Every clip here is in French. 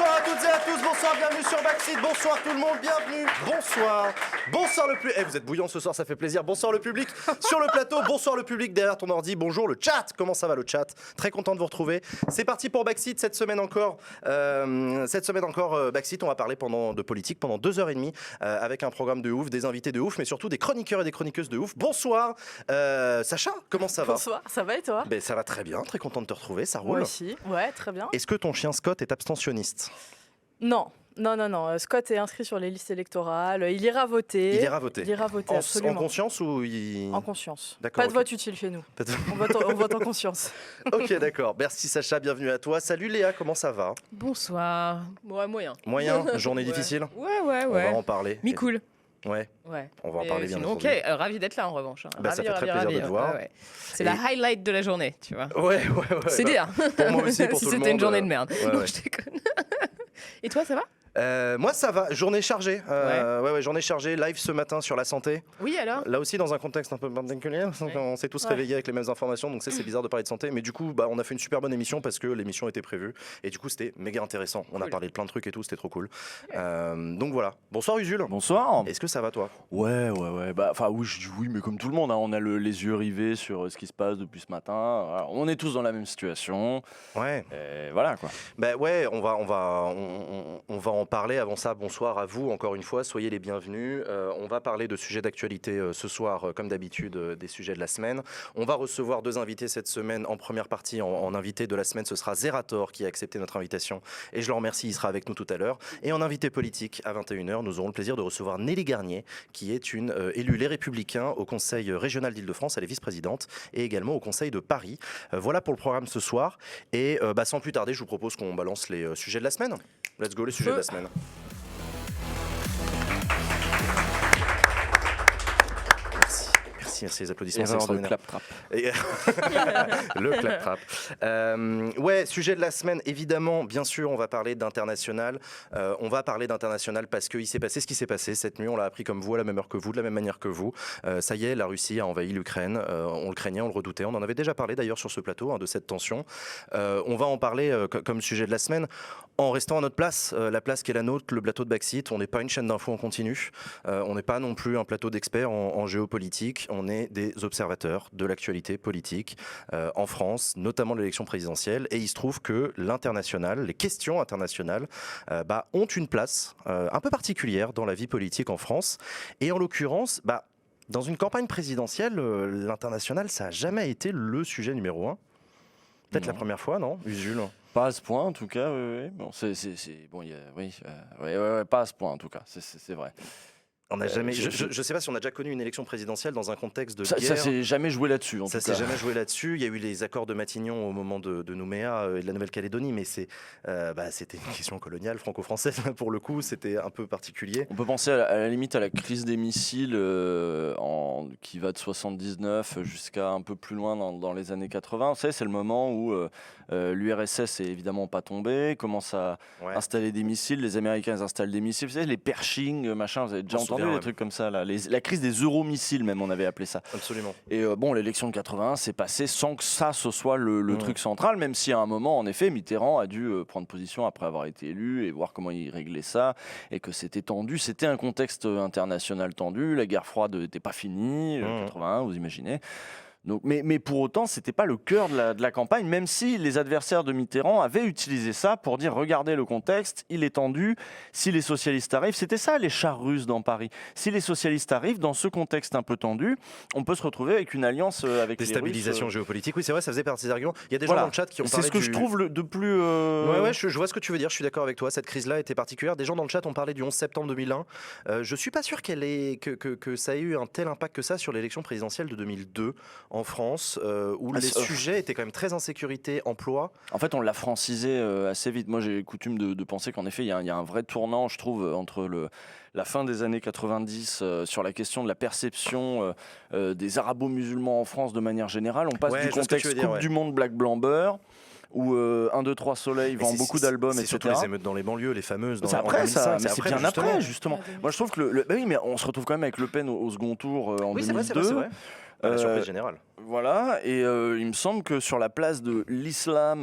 Bonsoir à toutes et à tous, bonsoir, bienvenue sur Backseat, bonsoir tout le monde, bienvenue, bonsoir le public, vous êtes bouillants ce soir, ça fait plaisir, bonsoir le public sur le plateau, bonsoir le public derrière ton ordi, bonjour le chat, comment ça va le chat, très content de vous retrouver, c'est parti pour Backseat, cette semaine encore, Backseat, on va parler de politique pendant 2h30 avec un programme de ouf, des invités de ouf, mais surtout des chroniqueurs et des chroniqueuses de ouf. Bonsoir Sacha, comment ça va? Bonsoir, ça va et toi? Ça va très bien, très content de te retrouver, ça roule. Moi aussi, ouais, très bien. Est-ce que ton chien Scott est abstentionniste? Non. Scott est inscrit sur les listes électorales. Il ira voter. Il ira voter, absolument. En conscience ou En conscience. D'accord, Pas de vote utile chez nous. On vote en conscience. Ok, d'accord. Merci Sacha, bienvenue à toi. Salut Léa, comment ça va? Bonsoir. Ouais, moyen. Moyen, journée difficile? Ouais. On va en parler. Mi-cool. Ouais. On va en parler bien entendu. Ok, ravi d'être là en revanche. Ça fait très plaisir de te voir. Ouais. C'est la highlight de la journée, tu vois. Ouais. C'est dire. Pour moi aussi, pour si tout le monde. c'était une journée de merde. Ouais. Non, je déconne. Et toi, ça va? Moi ça va, journée chargée. Journée chargée, live ce matin sur la santé. Oui, alors? Là aussi dans un contexte un peu particulier, on s'est tous réveillés avec les mêmes informations, donc c'est bizarre de parler de santé, mais du coup on a fait une super bonne émission parce que l'émission était prévue et du coup c'était méga intéressant. On a parlé de plein de trucs et tout, c'était trop cool. Donc voilà. Bonsoir Usul. Bonsoir. Est-ce que ça va toi? Ouais. Oui, je dis oui, mais comme tout le monde, hein, on a les yeux rivés sur ce qui se passe depuis ce matin. Alors, on est tous dans la même situation. Ouais. Et voilà quoi. On va en parler. Avant ça, bonsoir à vous encore une fois, soyez les bienvenus. On va parler de sujets d'actualité ce soir, comme d'habitude, des sujets de la semaine. On va recevoir 2 invités cette semaine. En première partie, en invité de la semaine, ce sera Zerator qui a accepté notre invitation et je le remercie, il sera avec nous tout à l'heure. Et en invité politique à 21h, nous aurons le plaisir de recevoir Nelly Garnier, qui est une élue Les Républicains au Conseil régional d'Île-de-France, elle est vice-présidente, et également au Conseil de Paris. Voilà pour le programme ce soir. Et sans plus tarder, je vous propose qu'on balance les sujets de la semaine. Let's go, les sujets de la semaine. Merci, les applaudissements, c'est extraordinaire. Le clap-trap. Sujet de la semaine, évidemment, bien sûr, on va parler d'international. On va parler d'international parce qu'il s'est passé ce qui s'est passé cette nuit. On l'a appris comme vous, à la même heure que vous, de la même manière que vous. Ça y est, la Russie a envahi l'Ukraine. On le craignait, on le redoutait. On en avait déjà parlé d'ailleurs sur ce plateau, de cette tension. On va en parler comme sujet de la semaine en restant à notre place, la place qui est la nôtre, le plateau de Backseat. On n'est pas une chaîne d'infos en continu. On n'est pas non plus un plateau d'experts en géopolitique. On est des observateurs de l'actualité politique en France, notamment de l'élection présidentielle. Et il se trouve que l'international, les questions internationales, ont une place un peu particulière dans la vie politique en France. Et en l'occurrence, dans une campagne présidentielle, l'international, ça n'a jamais été le sujet numéro 1. Peut-être la première fois, non, Usul? Pas à ce point, en tout cas. Oui. Bon, pas à ce point, en tout cas. C'est vrai. On n'a jamais. Je ne sais pas si on a déjà connu une élection présidentielle dans un contexte de guerre. Ça s'est jamais joué là-dessus. Ça s'est jamais joué là-dessus. Il y a eu les accords de Matignon au moment de Nouméa et de la Nouvelle-Calédonie, mais c'était une question coloniale franco-française pour le coup. C'était un peu particulier. On peut penser à la limite à la crise des missiles qui va de 79 jusqu'à un peu plus loin dans les années 80. Vous savez, c'est le moment où l'URSS est évidemment pas tombée, commence à installer des missiles. Les Américains installent des missiles. Vous savez, les Pershing, machin. Vous avez déjà entendu des trucs comme ça là. La crise des euromissiles, même, on avait appelé ça. Absolument. Et l'élection de 81 s'est passée sans que ça ce soit le truc central, même si à un moment, en effet, Mitterrand a dû prendre position après avoir été élu et voir comment il réglait ça, et que c'était tendu. C'était un contexte international tendu. La guerre froide n'était pas finie. 81, vous imaginez. Donc, mais pour autant, c'était pas le cœur de la campagne, même si les adversaires de Mitterrand avaient utilisé ça pour dire regardez le contexte, il est tendu, si les socialistes arrivent, c'était ça les chars russes dans Paris. Si les socialistes arrivent dans ce contexte un peu tendu, on peut se retrouver avec une alliance avec les Russes. Déstabilisation géopolitique, oui c'est vrai, ça faisait partie des arguments. Il y a des gens dans le chat qui ont parlé c'est ce que je trouve de plus... je vois ce que tu veux dire, je suis d'accord avec toi, cette crise-là était particulière. Des gens dans le chat ont parlé du 11 septembre 2001. Je suis pas sûr que ça ait eu un tel impact que ça sur l'élection présidentielle de 2002 en France, où les sujets étaient quand même très insécurité, emploi. En fait, on l'a francisé assez vite. Moi, j'ai coutume de penser qu'en effet, il y a un vrai tournant, je trouve, entre la fin des années 90 sur la question de la perception des arabo-musulmans en France de manière générale. On passe du contexte Coupe du Monde Black Blanc Beurre, où 1, 2, 3 Soleil vend beaucoup d'albums, etc. C'est surtout les émeutes dans les banlieues, les fameuses. C'est après ça, mais c'est bien après, justement. Moi, je trouve que mais on se retrouve quand même avec Le Pen au second tour en 2002. C'est vrai. La surprise générale. Voilà, et il me semble que sur la place de l'islam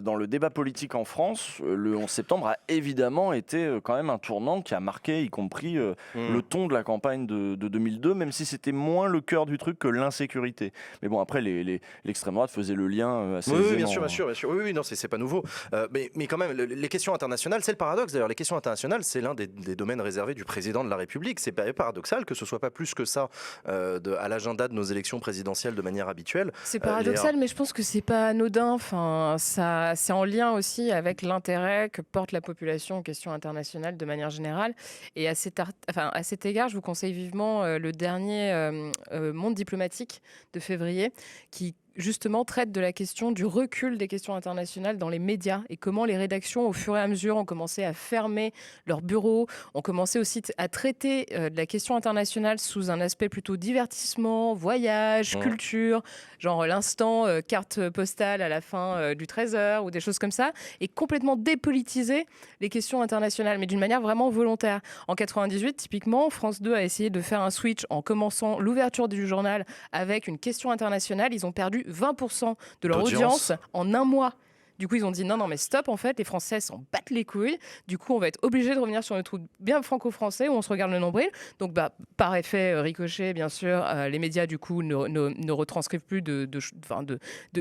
dans le débat politique en France, le 11 septembre a évidemment été quand même un tournant qui a marqué, y compris le ton de la campagne de 2002, même si c'était moins le cœur du truc que l'insécurité. Mais bon, après, l'extrême droite faisait le lien assez aisément. Oui, bien sûr. Oui, non, c'est pas nouveau. Mais quand même, les questions internationales, c'est le paradoxe d'ailleurs. Les questions internationales, c'est l'un des domaines réservés du président de la République. C'est paradoxal que ce soit pas plus que ça à l'agenda de nos élections présidentielles de manière habituelle. C'est paradoxal, mais je pense que c'est pas anodin. Enfin, c'est en lien aussi avec l'intérêt que porte la population aux questions internationales de manière générale. Et à cet égard, je vous conseille vivement le dernier Monde diplomatique de février, qui justement traite de la question du recul des questions internationales dans les médias et comment les rédactions, au fur et à mesure, ont commencé à fermer leurs bureaux, ont commencé aussi à traiter de la question internationale sous un aspect plutôt divertissement, voyage, culture, genre l'instant carte postale à la fin du 13h ou des choses comme ça, et complètement dépolitiser les questions internationales, mais d'une manière vraiment volontaire. En 98, typiquement, France 2 a essayé de faire un switch en commençant l'ouverture du journal avec une question internationale. Ils ont perdu 20% de leur audience en un mois. Du coup, ils ont dit non, mais stop, en fait, les Français s'en battent les couilles. Du coup, on va être obligé de revenir sur un truc bien franco-français où on se regarde le nombril. Donc, par effet ricochet, bien sûr, les médias, du coup, ne retranscrivent plus de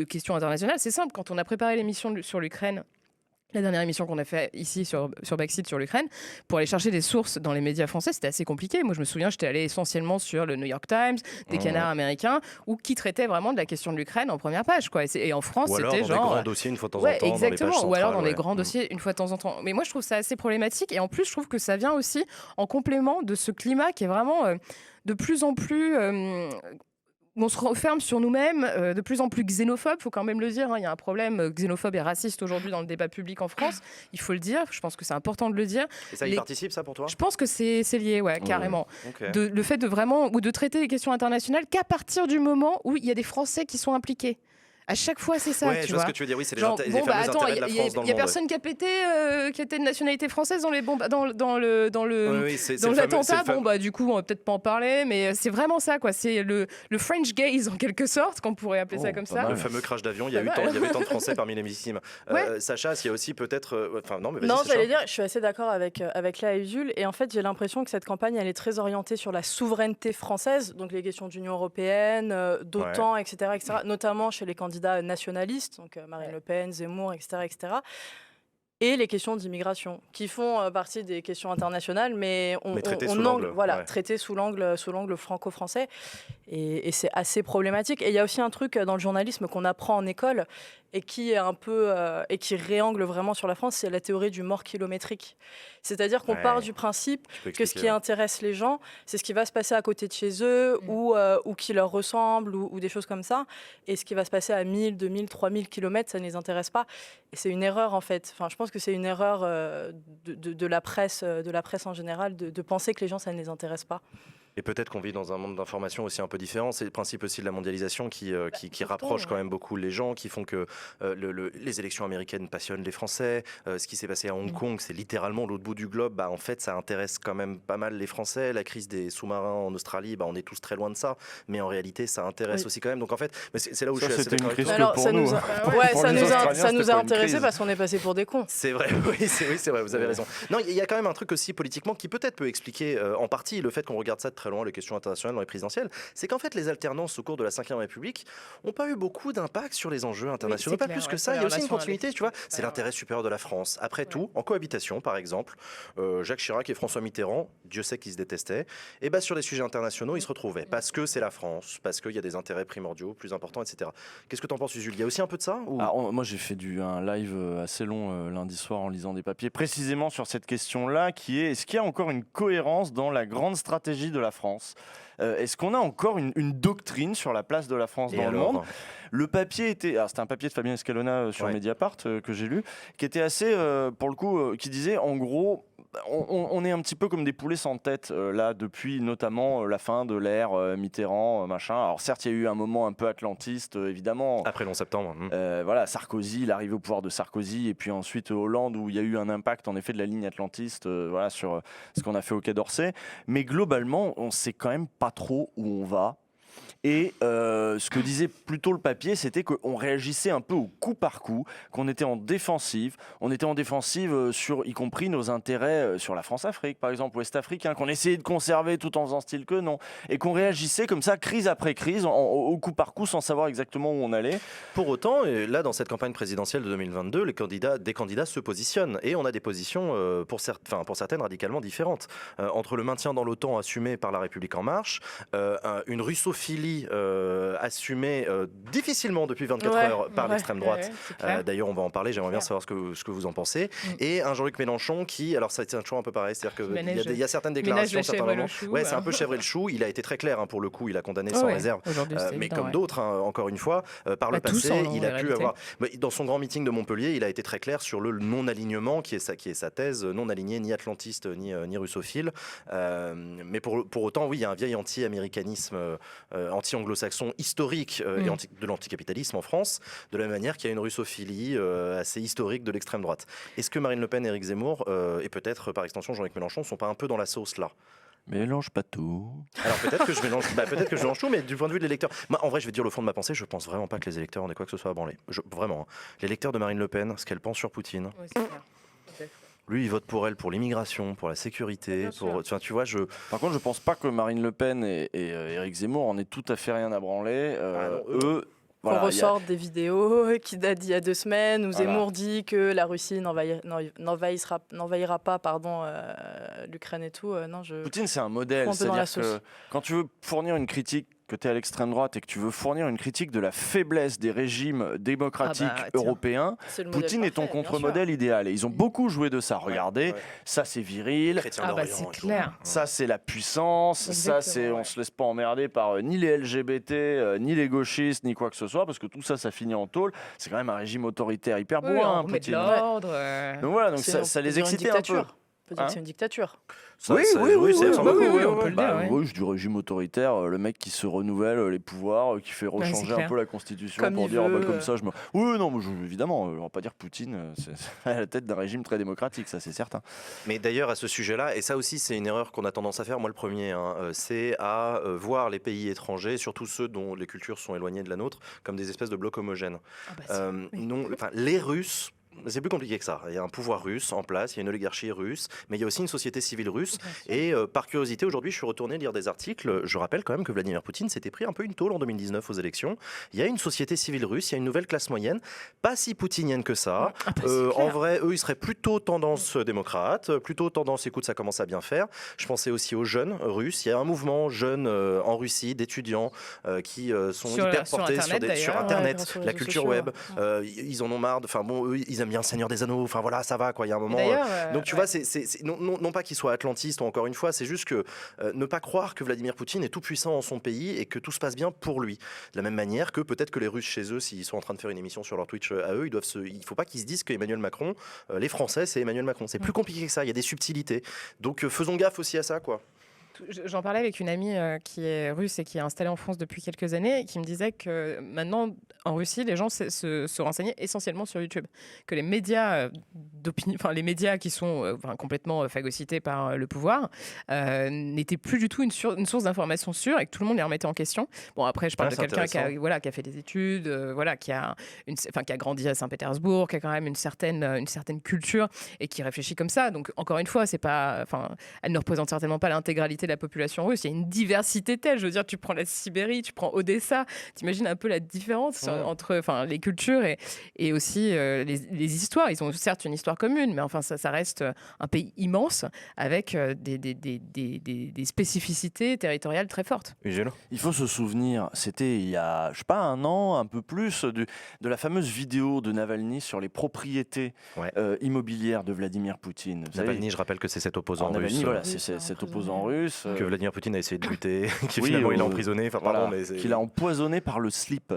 questions internationales. C'est simple, quand on a préparé l'émission sur l'Ukraine, la dernière émission qu'on a fait ici sur Backseat sur l'Ukraine, pour aller chercher des sources dans les médias français, c'était assez compliqué. Moi, je me souviens, j'étais allée essentiellement sur le New York Times, des canards américains, qui traitaient vraiment de la question de l'Ukraine en première page, quoi. Et en France, c'était genre... Ou alors dans des grands dossiers une fois de temps en temps. Exactement. Dans les pages ou alors dans centrales, des grands dossiers une fois de temps en temps. Mais moi, je trouve ça assez problématique. Et en plus, je trouve que ça vient aussi en complément de ce climat qui est vraiment de plus en plus... on se referme sur nous-mêmes, de plus en plus xénophobe, il faut quand même le dire. Il y a un problème xénophobe et raciste aujourd'hui dans le débat public en France. Il faut le dire, je pense que c'est important de le dire. Et ça y participe, ça, pour toi ? Je pense que c'est lié, carrément. Okay. Le fait de vraiment, ou de traiter les questions internationales qu'à partir du moment où il y a des Français qui sont impliqués. À chaque fois, c'est ça. Ouais, je vois ce que tu veux dire. Oui, c'est les fameux intérêts de la France dans le monde. Il y a personne qui a pété, qui était de nationalité française dans l'attentat. Du coup, on va peut-être pas en parler, mais c'est vraiment ça, quoi. C'est le French gaze en quelque sorte, qu'on pourrait appeler ça comme ça. Le fameux crash d'avion. Il y avait tant de Français parmi les victimes. Sacha, s'il y a aussi peut-être. Non, j'allais dire, je suis assez d'accord avec Léa et Jules. Et en fait, j'ai l'impression que cette campagne, elle est très orientée sur la souveraineté française, donc les questions d'Union européenne, d'OTAN, etc., notamment chez les candidats nationalistes, donc Marine Le Pen, Zemmour, etc., et les questions d'immigration, qui font partie des questions internationales, mais traitées sous l'angle franco-français, et c'est assez problématique. Et il y a aussi un truc dans le journalisme qu'on apprend en école, et qui est un peu et qui réangle vraiment sur la France, c'est la théorie du mort kilométrique. C'est-à-dire qu'on part du principe que ce qui intéresse les gens, c'est ce qui va se passer à côté de chez eux ou qui leur ressemble ou des choses comme ça. Et ce qui va se passer à 1000, 2000, 3000 kilomètres, ça ne les intéresse pas. Et c'est une erreur en fait. Enfin, je pense que c'est une erreur de la presse en général de penser que les gens, ça ne les intéresse pas. Et peut-être qu'on vit dans un monde d'information aussi un peu différent. C'est le principe aussi de la mondialisation qui rapproche quand même beaucoup les gens, qui font que les élections américaines passionnent les Français. Ce qui s'est passé à Hong Kong, c'est littéralement l'autre bout du globe. En fait, ça intéresse quand même pas mal les Français. La crise des sous-marins en Australie, on est tous très loin de ça. Mais en réalité, ça intéresse aussi quand même. Donc en fait, c'est là où je suis assez d'accord avec toi. Alors, ça nous a intéressés parce qu'on est passé pour des cons. C'est vrai, oui, c'est vrai, vous avez raison. Non, il y a quand même un truc aussi politiquement qui peut-être peut expliquer en partie le fait qu'on regarde ça de très loin, les questions internationales dans les présidentielles, c'est qu'en fait les alternances au cours de la Ve République n'ont pas eu beaucoup d'impact sur les enjeux internationaux, pas plus que ça. Il y a aussi une continuité, tu vois. C'est l'intérêt supérieur de la France. Après tout, en cohabitation, par exemple, Jacques Chirac et François Mitterrand, Dieu sait qu'ils se détestaient, et sur les sujets internationaux, ils se retrouvaient parce que c'est la France, parce qu'il y a des intérêts primordiaux, plus importants, etc. Qu'est-ce que t'en penses, Jules ? Il y a aussi un peu de ça ou... Moi, j'ai fait un live assez long lundi soir en lisant des papiers, précisément sur cette question-là, qui est est-ce qu'il y a encore une cohérence dans la grande stratégie de la France ? Est-ce qu'on a encore une doctrine sur la place de la France dans le monde ? Le papier était... c'était un papier de Fabien Escalona sur Mediapart que j'ai lu, qui était assez, pour le coup, qui disait en gros... On est un petit peu comme des poulets sans tête là depuis notamment la fin de l'ère Mitterrand machin. Alors certes il y a eu un moment un peu atlantiste évidemment après le 11 septembre. Sarkozy, l'arrivée au pouvoir de Sarkozy et puis ensuite Hollande où il y a eu un impact en effet de la ligne atlantiste sur ce qu'on a fait au Quai d'Orsay. Mais globalement on sait quand même pas trop où on va. Et ce que disait plutôt le papier, c'était qu'on réagissait un peu au coup par coup, qu'on était en défensive. On était en défensive sur, y compris nos intérêts sur la France-Afrique, par exemple, ouest-africain, qu'on essayait de conserver tout en faisant style que non. Et qu'on réagissait comme ça, crise après crise, au coup par coup, sans savoir exactement où on allait. Pour autant, et là, dans cette campagne présidentielle de 2022, des candidats se positionnent. Et on a des positions, pour certaines, radicalement différentes. Entre le maintien dans l'OTAN assumé par La République En Marche, une russophilie assumée difficilement depuis 24 heures par l'extrême droite. D'ailleurs, on va en parler, j'aimerais bien savoir ce que vous en pensez. Et un Jean-Luc Mélenchon qui, alors ça tient toujours un peu pareil, c'est-à-dire qu'il y a certaines déclarations, certains moments. Ouais, c'est un peu chèvre et le chou. Il a été très clair pour le coup, il a condamné sans réserve. Mais comme d'autres, encore une fois, par le passé, il a pu avoir. Dans son grand meeting de Montpellier, il a été très clair sur le non-alignement, qui est sa thèse, non aligné ni atlantiste ni russophile. Mais pour autant, oui, il y a un vieil anti-américanisme, anti-anglo-saxon historique et de l'anticapitalisme en France, de la même manière qu'il y a une russophilie assez historique de l'extrême droite. Est-ce que Marine Le Pen, Éric Zemmour et peut-être par extension Jean-Luc Mélenchon ne sont pas un peu dans la sauce là? Mélange pas tout. Alors peut-être que je mélange tout, mais du point de vue des électeurs, moi, en vrai, je vais dire le fond de ma pensée, je pense vraiment pas que les électeurs en aient quoi que ce soit à branler. Vraiment, les électeurs de Marine Le Pen, ce qu'elle pense sur Poutine. Ouais, c'est clair. Lui, il vote pour elle, pour l'immigration, pour la sécurité, tu vois, Par contre, je pense pas que Marine Le Pen et Éric Zemmour en aient tout à fait rien à branler. Eux. Voilà, on ressort des vidéos qui datent d'il y a 2 semaines où Zemmour dit que la Russie n'envahira pas l'Ukraine et tout. Poutine, c'est un modèle. C'est-à-dire que quand tu veux fournir une critique, que tu es à l'extrême droite et que tu veux fournir une critique de la faiblesse des régimes démocratiques européens, Poutine est ton contre-modèle idéal. Et ils ont beaucoup joué de ça. Regardez, ça c'est viril, c'est clair. Ça c'est la puissance, ça c'est on se laisse pas emmerder par ni les LGBT, ni les gauchistes, ni quoi que ce soit, parce que tout ça, ça finit en taule. C'est quand même un régime autoritaire hyper bourrin, Poutine. Donc voilà, donc ça les excitait un peu. On peut dire que c'est une dictature. Oui, on peut le dire. Oui, du régime autoritaire, le mec qui se renouvelle les pouvoirs, qui fait rechanger un peu la constitution comme pour dire comme ça je me. Oui, non, évidemment, on va pas dire Poutine, c'est à la tête d'un régime très démocratique, ça c'est certain. Mais d'ailleurs à ce sujet-là, et ça aussi c'est une erreur qu'on a tendance à faire, moi le premier, c'est à voir les pays étrangers, surtout ceux dont les cultures sont éloignées de la nôtre, comme des espèces de blocs homogènes. Les Russes. C'est plus compliqué que ça. Il y a un pouvoir russe en place, il y a une oligarchie russe, mais il y a aussi une société civile russe. Et par curiosité, aujourd'hui, je suis retourné lire des articles. Je rappelle quand même que Vladimir Poutine s'était pris un peu une tôle en 2019 aux élections. Il y a une société civile russe, il y a une nouvelle classe moyenne, pas si poutinienne que ça. En vrai, eux, ils seraient plutôt tendance démocrate, plutôt tendance, écoute, ça commence à bien faire. Je pensais aussi aux jeunes russes. Il y a un mouvement jeune en Russie d'étudiants qui sont hyper portés sur Internet, la culture web. Ils en ont marre. Enfin bon, eux, ils aiment bien le Seigneur des Anneaux, enfin voilà, ça va quoi, il y a un moment. Donc tu vois, non pas qu'il soit atlantiste, ou encore une fois, c'est juste que ne pas croire que Vladimir Poutine est tout puissant en son pays et que tout se passe bien pour lui. De la même manière que peut-être que les Russes chez eux, s'ils sont en train de faire une émission sur leur Twitch à eux, il faut pas qu'ils se disent qu'Emmanuel Macron, les Français, c'est Emmanuel Macron. C'est plus compliqué que ça, il y a des subtilités. Donc faisons gaffe aussi à ça, quoi. J'en parlais avec une amie qui est russe et qui est installée en France depuis quelques années et qui me disait que maintenant, en Russie, les gens se renseignaient essentiellement sur YouTube. Que les médias d'opinion, les médias qui sont complètement phagocytés par le pouvoir n'étaient plus du tout une source d'information sûre et que tout le monde les remettait en question. Bon, après, je parle de quelqu'un qui a fait des études, qui a grandi à Saint-Pétersbourg, qui a quand même une certaine culture et qui réfléchit comme ça. Donc, encore une fois, elle ne représente certainement pas l'intégralité de la population russe. Il y a une diversité telle. Je veux dire, tu prends la Sibérie, tu prends Odessa, t'imagines un peu la différence entre les cultures et aussi les histoires. Ils ont certes une histoire commune, mais ça reste un pays immense avec des spécificités territoriales très fortes. Il faut se souvenir, c'était il y a, un an, un peu plus, de la fameuse vidéo de Navalny sur les propriétés immobilières de Vladimir Poutine. Navalny, je rappelle que c'est cet opposant russe. Navalny, voilà, c'est cet opposant russe. Que Vladimir Poutine a essayé de buter, finalement il l'a emprisonné. Qu'il a empoisonné par le slip.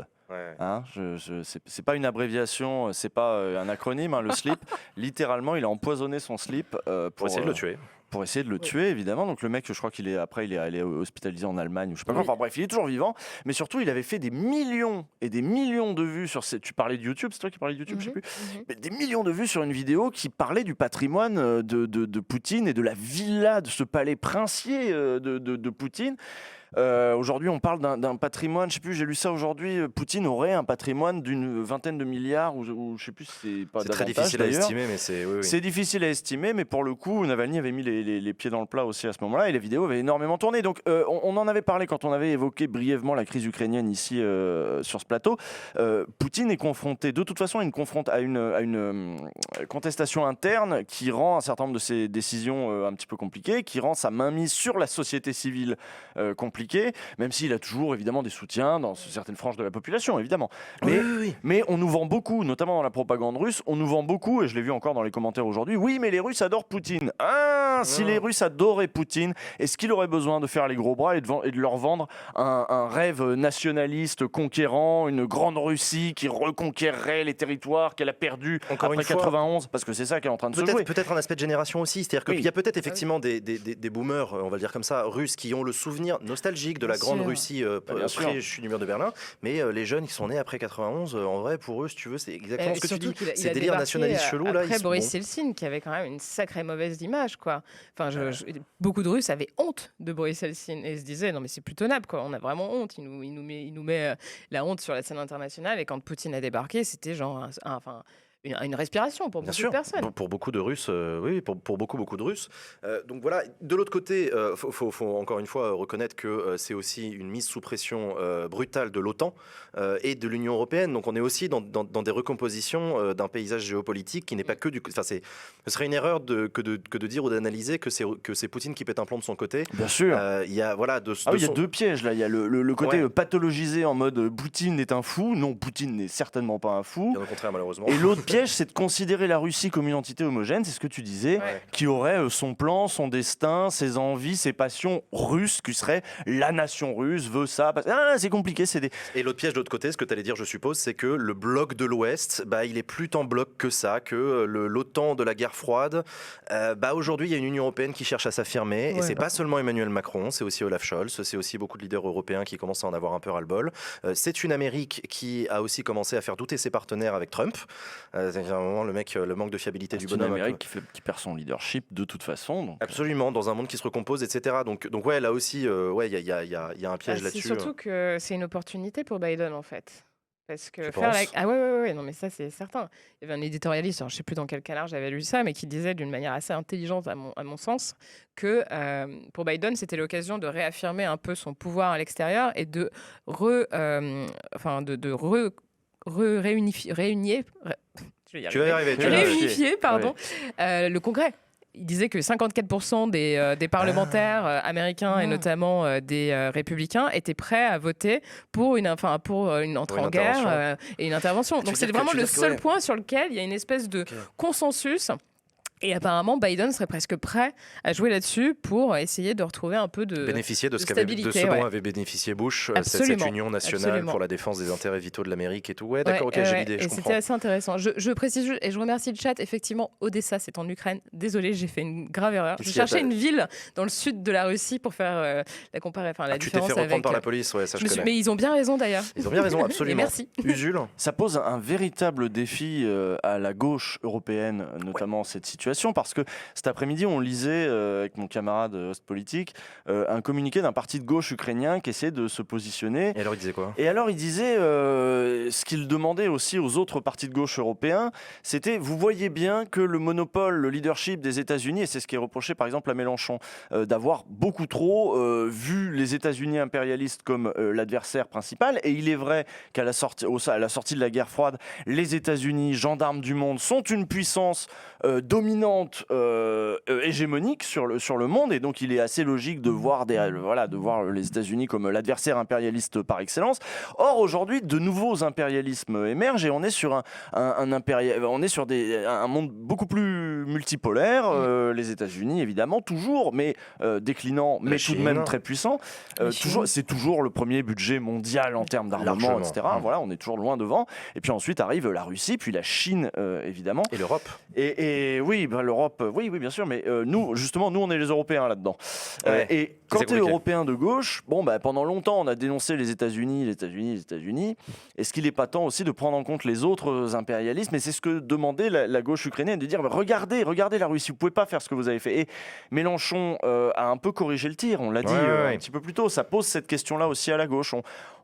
C'est pas une abréviation, c'est pas un acronyme, le slip. Littéralement, il a empoisonné son slip pour essayer de le tuer. Pour essayer de le tuer, évidemment. Donc le mec, je crois qu'il est allé hospitalisé en Allemagne, ou je sais pas quoi. Enfin bref, il est toujours vivant. Mais surtout, il avait fait des millions et des millions de vues sur Tu parlais de YouTube, c'est toi qui parlais de YouTube, je sais plus. Mais des millions de vues sur une vidéo qui parlait du patrimoine de Poutine et de la villa, de ce palais princier de Poutine. Aujourd'hui, on parle d'un patrimoine, je sais plus, j'ai lu ça aujourd'hui, Poutine aurait un patrimoine d'une vingtaine de milliards, ou je sais plus si c'est pas C'est davantage. très difficile à d'ailleurs. estimer, mais c'est... Oui, oui. C'est difficile à estimer, mais pour le coup, Navalny avait mis les pieds dans le plat aussi à ce moment-là, et la vidéo avait énormément tourné. Donc, on en avait parlé quand on avait évoqué brièvement la crise ukrainienne ici sur ce plateau. Poutine est confronté, de toute façon, à une contestation interne qui rend un certain nombre de ses décisions un petit peu compliquées, qui rend sa mainmise sur la société civile compliquée, même s'il a toujours évidemment des soutiens dans certaines franges de la population, évidemment. Mais on nous vend beaucoup, notamment dans la propagande russe, on nous vend beaucoup, et je l'ai vu encore dans les commentaires aujourd'hui, oui, mais les Russes adorent Poutine. Si les Russes adoraient Poutine, est-ce qu'il aurait besoin de faire les gros bras et de leur vendre un rêve nationaliste conquérant, une grande Russie qui reconquérerait les territoires qu'elle a perdus après 91, parce que c'est ça qu'elle est en train de se jouer. Peut-être un aspect de génération aussi, c'est-à-dire qu'il y a peut-être effectivement des boomers, on va le dire comme ça, russes, qui ont le souvenir nostalgique de la grande Russie pré-chute du mur de Berlin, mais les jeunes qui sont nés après 91, en vrai, pour eux, si tu veux, c'est exactement ce que tu dis. Ces délires nationalistes chelous là. Après Boris Yeltsin, qui avait quand même une sacrée mauvaise image, quoi. Enfin, beaucoup de Russes avaient honte de Boris Yeltsin et se disaient non mais c'est plus tenable, quoi. On a vraiment honte. Il nous met la honte sur la scène internationale. Et quand Poutine a débarqué, c'était genre une respiration pour beaucoup de personnes. Pour beaucoup de Russes, oui, pour beaucoup de Russes. Donc voilà, de l'autre côté, faut encore une fois reconnaître que c'est aussi une mise sous pression brutale de l'OTAN et de l'Union européenne. Donc on est aussi dans des recompositions d'un paysage géopolitique qui n'est pas que du... Enfin, ce serait une erreur que de dire ou d'analyser que c'est Poutine qui pète un plomb de son côté. Bien sûr. Il y a il y a deux pièges là. Il y a le côté pathologisé en mode Poutine est un fou. Non, Poutine n'est certainement pas un fou. Bien au contraire, malheureusement. Et l'autre piège, c'est de considérer la Russie comme une entité homogène, c'est ce que tu disais, qui aurait son plan, son destin, ses envies, ses passions russes, qui serait la nation russe, veut ça. C'est compliqué. Et l'autre piège de l'autre côté, ce que tu allais dire, je suppose, c'est que le bloc de l'Ouest, il est plus tant bloc que ça, que l'OTAN de la guerre froide. Aujourd'hui, il y a une Union européenne qui cherche à s'affirmer, et c'est pas seulement Emmanuel Macron, c'est aussi Olaf Scholz, c'est aussi beaucoup de leaders européens qui commencent à en avoir un peu ras-le-bol. C'est une Amérique qui a aussi commencé à faire douter ses partenaires avec Trump. C'est un moment le manque de fiabilité du bonhomme. C'est une Amérique qui perd son leadership de toute façon. Donc... Absolument, dans un monde qui se recompose, etc. Donc ouais, là aussi, il y a un piège là-dessus. C'est surtout que c'est une opportunité pour Biden en fait. Parce que non mais ça c'est certain. Il y avait un éditorialiste, alors je sais plus dans quel canard j'avais lu ça, mais qui disait d'une manière assez intelligente à mon sens que pour Biden c'était l'occasion de réaffirmer un peu son pouvoir à l'extérieur et de réunifier le Congrès. Il disait que 54% des parlementaires américains et notamment des républicains étaient prêts à voter pour une entrée en guerre et une intervention. Donc c'est vraiment le seul point sur lequel il y a une espèce de consensus. Et apparemment, Biden serait presque prêt à jouer là-dessus pour essayer de retrouver un peu de bénéficier de stabilité, dont avait bénéficié Bush, cette union nationale pour la défense des intérêts vitaux de l'Amérique et tout. Ouais, d'accord, j'ai l'idée, je comprends. C'était assez intéressant. Je précise et je remercie le chat. Effectivement, Odessa, c'est en Ukraine. Désolé, j'ai fait une grave erreur. Je cherchais une ville dans le sud de la Russie pour faire la comparaison. Tu t'es fait reprendre par la police, ouais, ça je connais. Mais ils ont bien raison d'ailleurs. Ils ont bien raison, absolument. Et merci. Usul. Ça pose un véritable défi à la gauche européenne, notamment cette situation, parce que cet après-midi, on lisait avec mon camarade Ostpolitik un communiqué d'un parti de gauche ukrainien qui essayait de se positionner. Et alors, il disait quoi ? Et alors, il disait ce qu'il demandait aussi aux autres partis de gauche européens, c'était, vous voyez bien que le monopole, le leadership des États-Unis, et c'est ce qui est reproché par exemple à Mélenchon, d'avoir beaucoup trop vu les États-Unis impérialistes comme l'adversaire principal. Et il est vrai qu'à la sortie de la guerre froide, les États-Unis, gendarmes du monde, sont une puissance dominante, hégémonique sur le monde, et donc il est assez logique de voir les États-Unis comme l'adversaire impérialiste par excellence. Or aujourd'hui, de nouveaux impérialismes émergent et on est sur un monde beaucoup plus multipolaire. Les États-Unis évidemment toujours, mais déclinant, mais tout de même très puissant. C'est toujours le premier budget mondial en termes d'armement, etc. Voilà, on est toujours loin devant. Et puis ensuite arrive la Russie, puis la Chine évidemment. Et l'Europe. Et oui, oui, bah, l'Europe, oui, bien sûr, mais nous, justement, nous, on est les Européens là-dedans. Ouais, et quand c'est tu es compliqué. européen de gauche, bon, bah, pendant longtemps, on a dénoncé les États-Unis. Est-ce qu'il n'est pas temps aussi de prendre en compte les autres impérialismes? Et c'est ce que demandait la gauche ukrainienne, de dire bah, regardez la Russie, vous pouvez pas faire ce que vous avez fait. Et Mélenchon a un peu corrigé le tir, on l'a dit un petit peu plus tôt. Ça pose cette question-là aussi à la gauche.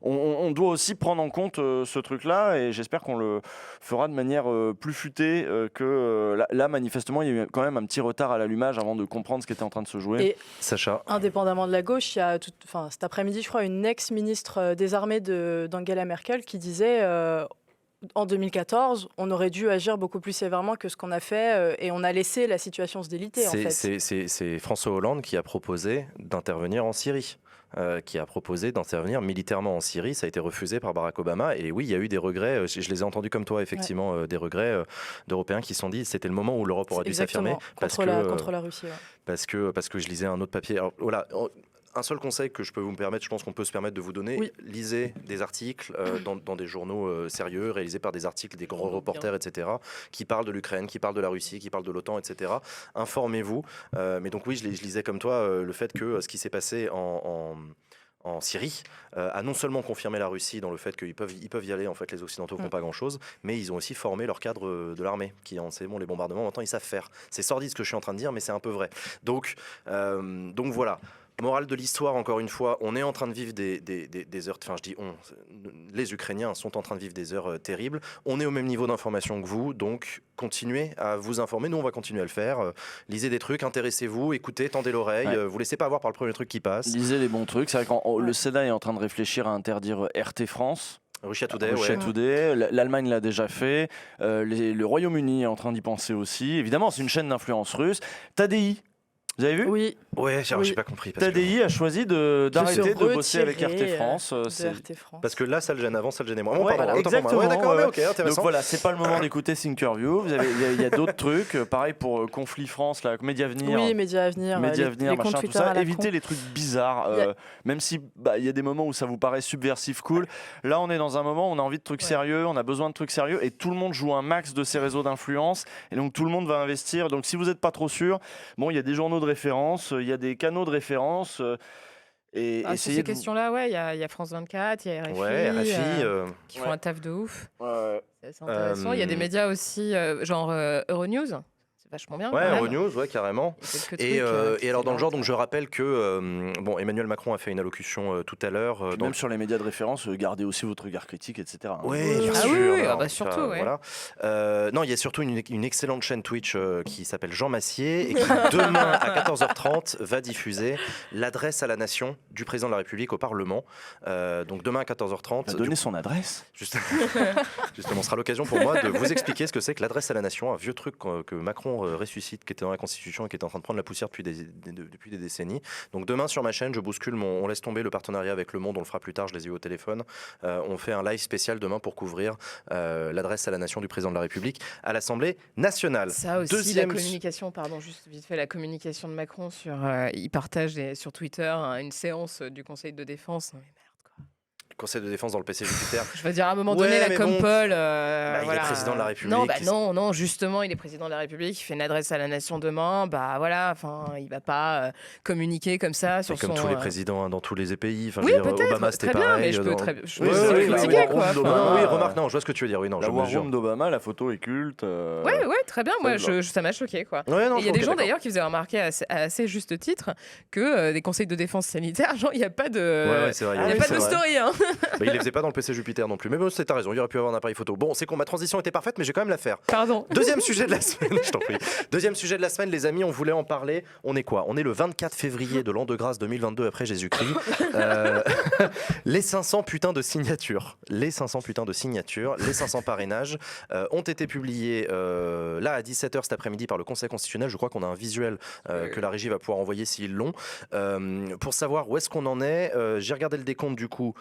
On doit aussi prendre en compte ce truc-là, et j'espère qu'on le fera de manière plus futée que là, manifestement, il y a eu quand même un petit retard à l'allumage avant de comprendre ce qui était en train de se jouer. Et Sacha. indépendamment de la gauche, il y a cet après-midi, je crois, une ex-ministre des Armées d'Angela Merkel qui disait en 2014, on aurait dû agir beaucoup plus sévèrement que ce qu'on a fait et on a laissé la situation se déliter. En fait. C'est François Hollande qui a proposé d'intervenir en Syrie. Qui a proposé d'intervenir militairement en Syrie. Ça a été refusé par Barack Obama. Et oui, il y a eu des regrets. Je les ai entendus comme toi, effectivement, des regrets d'Européens qui se sont dit c'était le moment où l'Europe aurait dû s'affirmer. Contre la Russie. Ouais. Parce que je lisais un autre papier. Alors, voilà. Un seul conseil que je peux vous permettre, je pense qu'on peut se permettre de vous donner, lisez des articles dans des journaux sérieux, réalisés par des articles, des grands reporters, etc., qui parlent de l'Ukraine, qui parlent de la Russie, qui parlent de l'OTAN, etc. Informez-vous. Mais donc oui, je lisais comme toi le fait que ce qui s'est passé en Syrie a non seulement confirmé la Russie dans le fait qu'ils peuvent y aller, en fait les Occidentaux font pas grand-chose, mais ils ont aussi formé leur cadre de l'armée, qui en sait bon les bombardements, maintenant ils savent faire. C'est sordide ce que je suis en train de dire, mais c'est un peu vrai. Donc voilà. Morale de l'histoire, encore une fois, on est en train de vivre des heures, enfin je dis on, les Ukrainiens sont en train de vivre des heures terribles. On est au même niveau d'information que vous, donc continuez à vous informer. Nous, on va continuer à le faire. Lisez des trucs, intéressez-vous, écoutez, tendez l'oreille. Vous laissez pas avoir par le premier truc qui passe. Lisez les bons trucs. C'est vrai que le Sénat est en train de réfléchir à interdire RT France. Russia Today, l'Allemagne l'a déjà fait. Le Royaume-Uni est en train d'y penser aussi. Évidemment, c'est une chaîne d'influence russe. TDI. Vous avez vu? Oui. Ouais, j'ai pas compris. TDI a choisi d'arrêter de bosser avec RT France. Parce que là, ça le gêne. Avant, ça le gênait moins. Ouais, pardon, exactement. Ouais, d'accord, ok, intéressant. Donc voilà, c'est pas le moment d'écouter Thinkerview. Il y a d'autres trucs. Pareil pour Conflit France, là, Média Avenir. Oui, Média Avenir, les comptes tout Twitter ça. à la Évitez con. les trucs bizarres. Même si il y a des moments où ça vous paraît subversif, cool. Là, on est dans un moment où on a envie de trucs sérieux, on a besoin de trucs sérieux, et tout le monde joue un max de ses réseaux d'influence. Et donc tout le monde va investir. Donc si vous n'êtes pas trop sûr, bon, il y a des journaux de référence, il y a des canaux de référence. Et sur ces questions-là, il y a France 24, il y a RFI, qui font un taf de ouf. C'est assez intéressant. Il y a des médias aussi, genre Euronews. C'est vachement bien. Ouais, Euronews, carrément. Et alors dans le genre, donc je rappelle que Emmanuel Macron a fait une allocution tout à l'heure. Même sur les médias de référence, gardez aussi votre regard critique, etc. Oui, bien sûr. Oui, surtout. Voilà. Non, il y a surtout une excellente chaîne Twitch qui s'appelle Jean Massier et qui demain à 14h30 va diffuser l'adresse à la nation du président de la République au Parlement. Donc demain à 14h30. Il a donné son adresse. Justement, ce sera l'occasion pour moi de vous expliquer ce que c'est que l'adresse à la nation, un vieux truc que Macron ressuscite, qui était dans la Constitution et qui était en train de prendre la poussière depuis des décennies. Donc demain sur ma chaîne, je bouscule on laisse tomber le partenariat avec Le Monde, on le fera plus tard, je les ai eu au téléphone. On fait un live spécial demain pour couvrir l'adresse à la nation du président de la République à l'Assemblée nationale. Ça aussi, la communication, juste vite fait, la communication de Macron il partage sur Twitter une séance du Conseil de défense. Non, mais merde, quoi. Conseil de défense dans le PC Jupiter. Je veux dire, à un moment donné, la Compol... il est président de la République. Non, justement, il est président de la République, il fait une adresse à la nation demain, il va pas communiquer comme ça sur comme tous les présidents dans tous les pays. Oui, peut-être, Obama, c'était très bien, pareil. mais je peux critiquer, quoi. Oui, remarque, non, je vois ce que tu veux dire. Oui, non, la War Room d'Obama, la photo est culte. Ouais, très bien, moi, ça m'a choqué, quoi. Il y a des gens, d'ailleurs, qui faisaient remarquer à assez juste titre que des conseils de défense sanitaire, genre, il n'y a pas de story, hein. Il les faisait pas dans le PC Jupiter non plus. Mais bon, t'as raison, il aurait pu avoir un appareil photo. Bon, c'est con, ma transition était parfaite, mais je vais quand même la faire. Pardon. Deuxième sujet de la semaine, je t'en prie. Deuxième sujet de la semaine, les amis, on voulait en parler. On est quoi? On est le 24 février de l'an de grâce 2022 après Jésus-Christ. Les 500 putains de signatures, les 500 parrainages ont été publiés là à 17h cet après-midi par le Conseil constitutionnel. Je crois qu'on a un visuel que la régie va pouvoir envoyer s'ils l'ont. Pour savoir où est-ce qu'on en est, j'ai regardé le décompte du coup.